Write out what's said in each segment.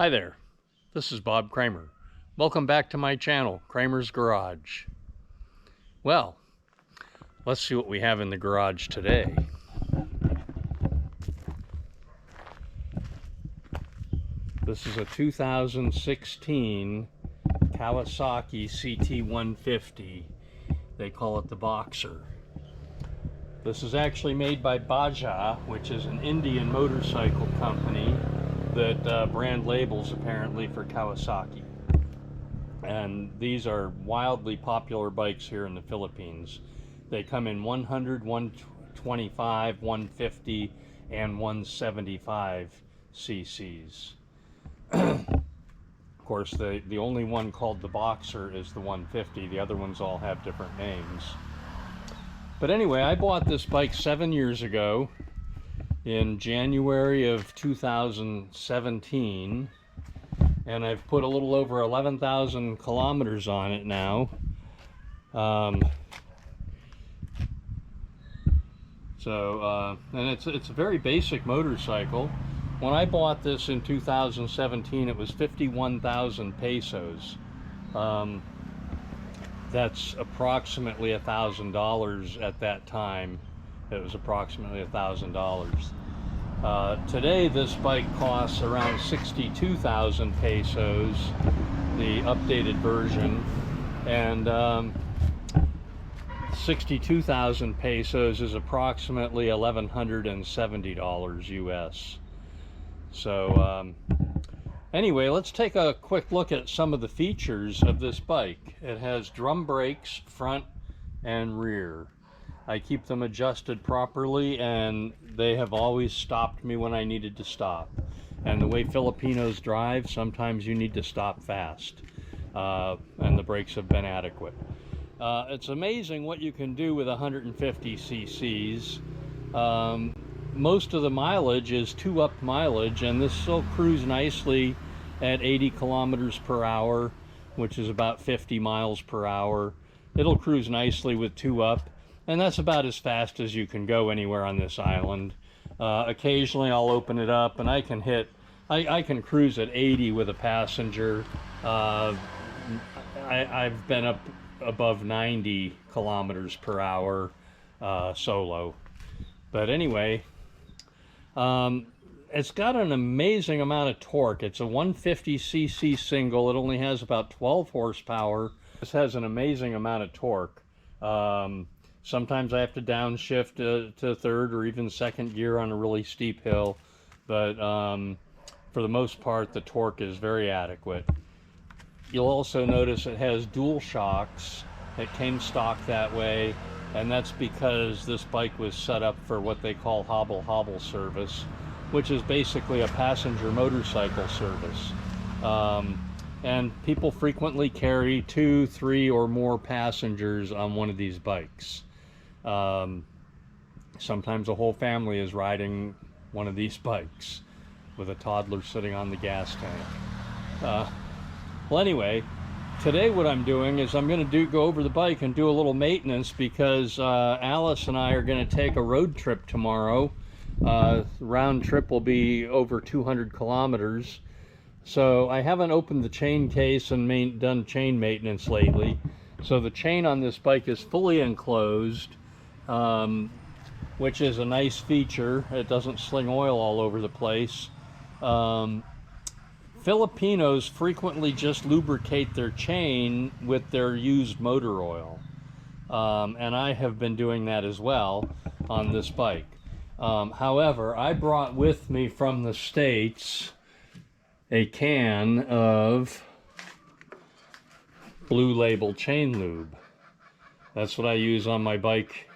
Hi there, this is Bob Kramer. Welcome back to my channel, Kramer's Garage. Well, let's see what we have in the garage today. This is a 2016 Kawasaki CT150. They call it the Boxer. This is actually made by Bajaj, which is an Indian motorcycle company that brand labels apparently for Kawasaki. And these are wildly popular bikes here in the Philippines. They come in 100, 125, 150, and 175 cc's. Of course, the only one called the Boxer is the 150. The other ones all have different names. But anyway, I bought this bike 7 years ago in January of 2017, and I've put a little over 11,000 kilometers on it now. And it's a very basic motorcycle. When I bought this in 2017, it was 51,000 pesos. That's approximately $1,000 at that time. It was approximately $1,000. Today this bike costs around 62,000 pesos, the updated version, and 62,000 pesos is approximately $1,170 US. So anyway, let's take a quick look at some of the features of this bike. It has drum brakes front and rear. I keep them adjusted properly, and they have always stopped me when I needed to stop. And the way Filipinos drive, sometimes you need to stop fast, and the brakes have been adequate. It's amazing what you can do with 150 cc's. Most of the mileage is 2-up mileage, and this will cruise nicely at 80 kilometers per hour, which is about 50 miles per hour. It'll cruise nicely with 2-up, and that's about as fast as you can go anywhere on this island. Occasionally I'll open it up and I can cruise at 80 with a passenger. I've been up above 90 kilometers per hour solo. But anyway, it's got an amazing amount of torque. It's a 150cc single. It only has about 12 horsepower. This has an amazing amount of torque. Sometimes I have to downshift to third or even second gear on a really steep hill, but for the most part the torque is very adequate. You'll also notice it has dual shocks. It came stock that way, and that's because this bike was set up for what they call hobble service, which is basically a passenger motorcycle service. And people frequently carry 2, 3, or more passengers on one of these bikes. Sometimes a whole family is riding one of these bikes with a toddler sitting on the gas tank. Well, anyway, today what I'm doing is I'm going to go over the bike and do a little maintenance, because Alice and I are going to take a road trip tomorrow. Round trip will be over 200 kilometers. So I haven't opened the chain case and done chain maintenance lately. So the chain on this bike is fully enclosed, which is a nice feature. It doesn't sling oil all over the place. Filipinos frequently just lubricate their chain with their used motor oil. And I have been doing that as well on this bike. However, I brought with me from the States a can of Blue Label chain lube. That's what I use on my bike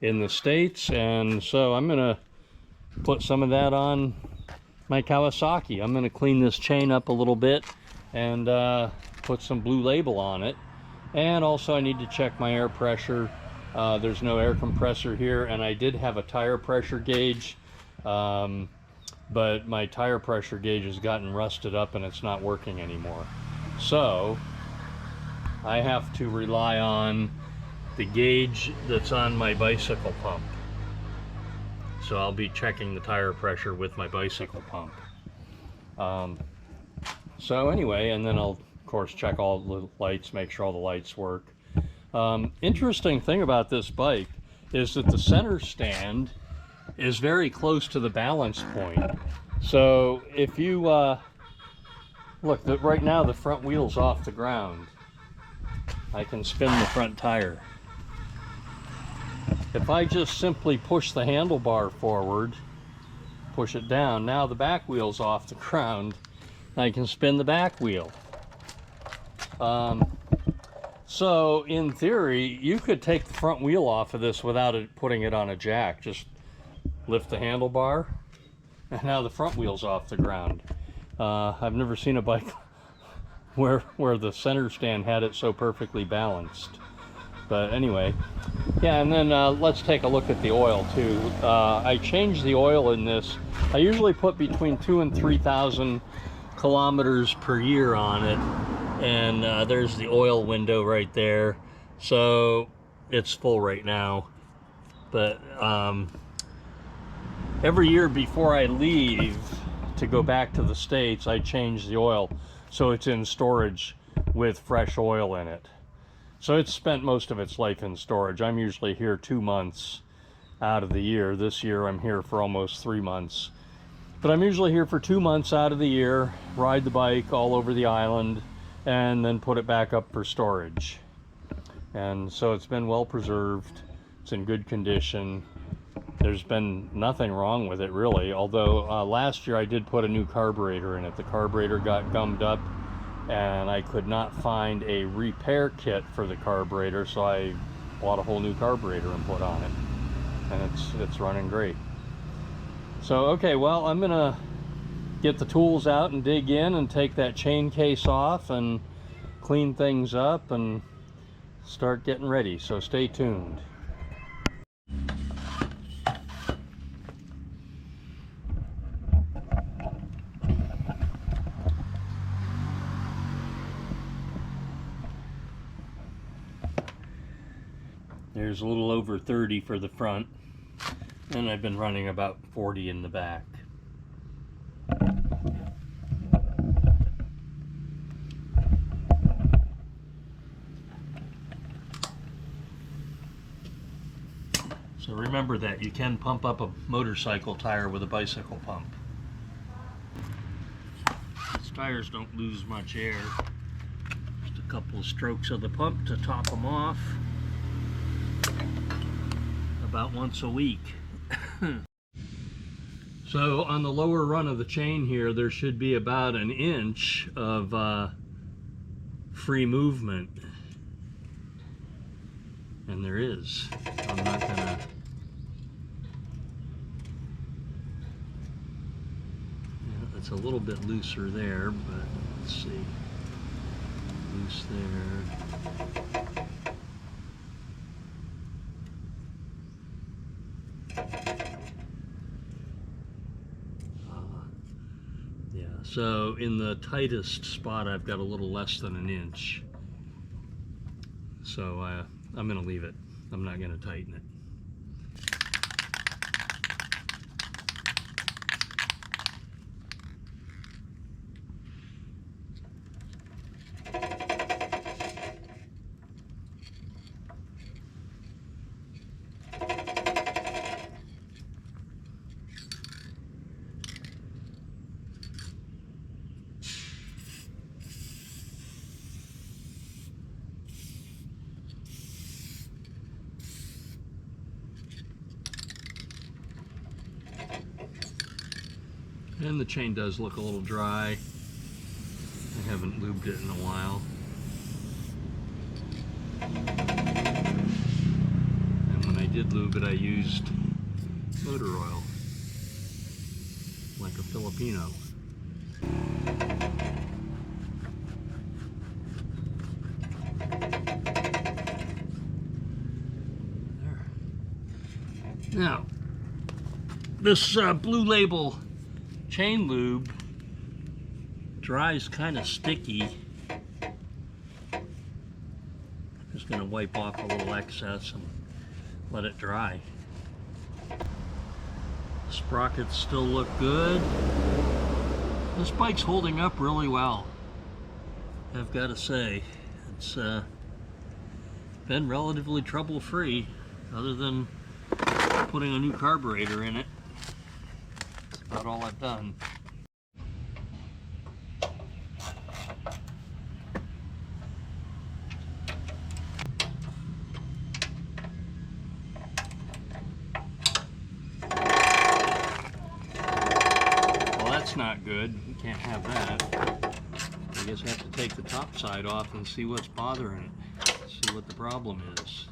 in the States, and so I'm gonna put some of that on my Kawasaki. I'm gonna clean this chain up a little bit and put some Blue Label on it. And also I need to check my air pressure. There's no air compressor here, and I did have a tire pressure gauge, but my tire pressure gauge has gotten rusted up and it's not working anymore. So I have to rely on the gauge that's on my bicycle pump. So I'll be checking the tire pressure with my bicycle pump. So anyway, and then I'll of course check all the lights, make sure all the lights work. Interesting thing about this bike is that the center stand is very close to the balance point. So if you look, right now the front wheel's off the ground. I can spin the front tire. If I just simply push the handlebar forward, push it down, now the back wheel's off the ground. I can spin the back wheel. So in theory, you could take the front wheel off of this without putting it on a jack. Just lift the handlebar, and now the front wheel's off the ground. I've never seen a bike where the center stand had it so perfectly balanced. But anyway, yeah, and then let's take a look at the oil too. I changed the oil in this. I usually put between 2,000 and 3,000 kilometers per year on it, and there's the oil window right there. So it's full right now, but every year before I leave to go back to the States, I change the oil so it's in storage with fresh oil in it. So it's spent most of its life in storage. I'm usually here 2 months out of the year. This year I'm here for almost 3 months. But I'm usually here for 2 months out of the year, ride the bike all over the island, and then put it back up for storage. And so it's been well preserved. It's in good condition. There's been nothing wrong with it really, although last year I did put a new carburetor in it. The carburetor got gummed up, and I could not find a repair kit for the carburetor, so I bought a whole new carburetor and put on it, and it's running great. So okay, well, I'm gonna get the tools out and dig in and take that chain case off and clean things up and start getting ready, so stay tuned. There's a little over 30 for the front, and I've been running about 40 in the back. So remember that you can pump up a motorcycle tire with a bicycle pump. These tires don't lose much air. Just a couple of strokes of the pump to top them off. About once a week. So on the lower run of the chain here, there should be about 1 inch of free movement, and there is. I'm not gonna. Yeah, it's a little bit looser there, but let's see. Loose there. Yeah, so in the tightest spot I've got a little less than 1 inch. So I'm going to leave it. I'm not going to tighten it. And the chain does look a little dry. I haven't lubed it in a while. And when I did lube it, I used motor oil, like a Filipino. There. Now, this Blue Label chain lube dries kind of sticky. I'm just going to wipe off a little excess and let it dry. Sprockets still look good. This bike's holding up really well. I've got to say, it's been relatively trouble-free, other than putting a new carburetor in it. That's about all I've done. Well, that's not good. You can't have that. I guess I have to take the top side off and see what's bothering it. See what the problem is.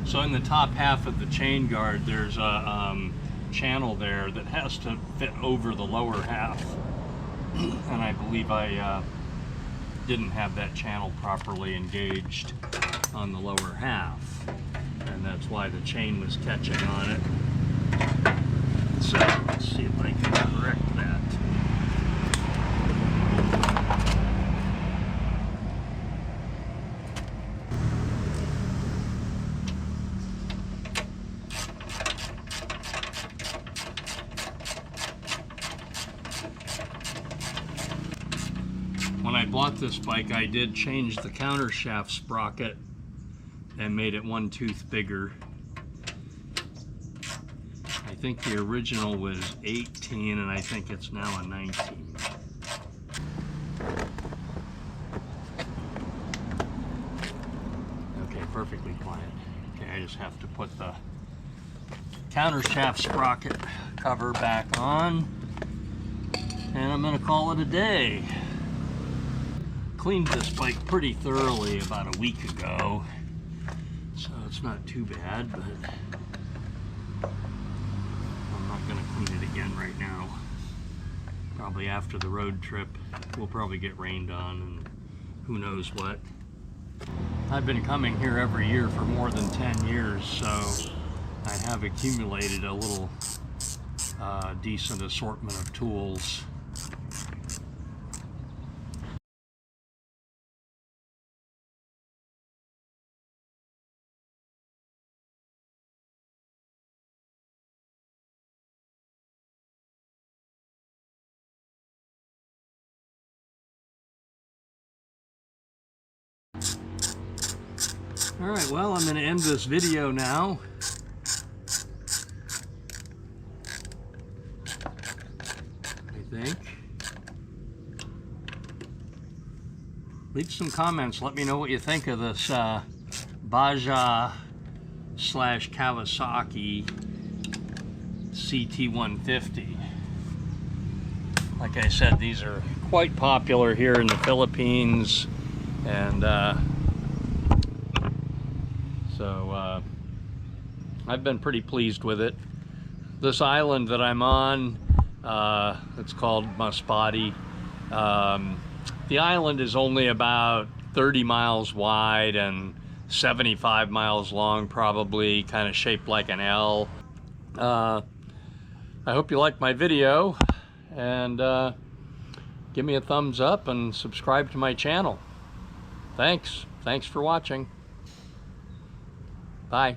So in the top half of the chain guard, there's a channel there that has to fit over the lower half. And I believe I didn't have that channel properly engaged on the lower half. And that's why the chain was catching on it. So let's see if I can correct that. When I bought this bike, I did change the countershaft sprocket and made it 1 tooth bigger. I think the original was 18 and I think it's now a 19. Okay, perfectly quiet. Okay, I just have to put the countershaft sprocket cover back on and I'm gonna call it a day. Cleaned this bike pretty thoroughly about a week ago, so it's not too bad, but I'm not going to clean it again right now. Probably after the road trip, we'll probably get rained on and who knows what. I've been coming here every year for more than 10 years, so I have accumulated a little decent assortment of tools. Alright, well, I'm going to end this video now. I think. Leave some comments. Let me know what you think of this Baja / Kawasaki CT150. Like I said, these are quite popular here in the Philippines, and so I've been pretty pleased with it. This island that I'm on, it's called Masbate. The island is only about 30 miles wide and 75 miles long, probably, kind of shaped like an L. I hope you liked my video, and give me a thumbs up and subscribe to my channel. Thanks for watching. Bye.